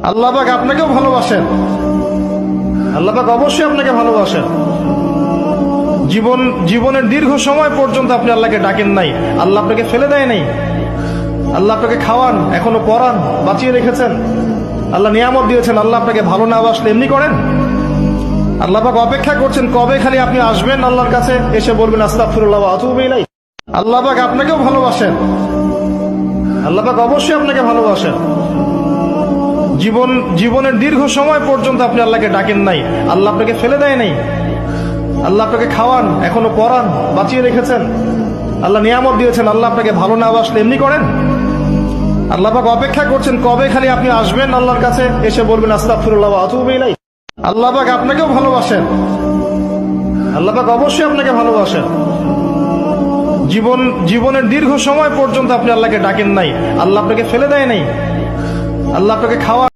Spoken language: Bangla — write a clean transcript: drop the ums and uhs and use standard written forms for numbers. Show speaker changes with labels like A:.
A: আল্লাহ পাক আপনাকেও ভালোবাসেন। আল্লাহ পাক অবশ্যই আপনাকে ভালোবাসেন। জীবনের দীর্ঘ সময় পর্যন্ত আপনি আল্লাহকে ডাকেন নাই, আল্লাহ আপনাকে ফেলে দেয় নাই। আল্লাহ আপনাকে খাওয়ান, এখনো পরান, বাঁচিয়ে রেখেছেন। আল্লাহ নিয়ামত দিয়েছেন। আল্লাহ আপনাকে ভালো না বাসলে এমনি করেন? আল্লাহ পাক অপেক্ষা করছেন কবে খালি আপনি আসবেন আল্লাহর কাছে, এসে বলবেন আস্তাগফিরুল্লাহ ওয়া আতুবু ইলাইহি। আল্লাহ পাক আপনাকেও ভালোবাসেন। আল্লাহ পাক অবশ্যই আপনাকে ভালোবাসেন। জীবনের দীর্ঘ সময় পর্যন্ত আপনি আল্লাহকে ডাকেন নাই, আল্লাহ আপনাকে ফেলে দেয় নাই। আল্লাহ আপনাকে খাওয়ান, এখনো পরান, বাঁচিয়ে রেখেছেন। আল্লাহ নিয়ামত দিয়েছেন। আল্লাহ আপনাকে ভালো না বাসলে এমনি করেন? আল্লাহ পাক অপেক্ষা করছেন কবে খালি আপনি আসবেন আল্লাহর কাছে, এসে বলবেন আস্তাগফিরুল্লাহ ওয়া আতুবু ইলাইহি। আল্লাহ পাক আপনাকেও ভালোবাসেন। আল্লাহ পাক অবশ্যই আপনাকে ভালোবাসেন। জীবনের দীর্ঘ সময় পর্যন্ত আপনি আল্লাহকে ডাকেন নাই, আল্লাহ আপনাকে ফেলে দেয় নাই। আল্লাহ আপনাকে খাওয়ান।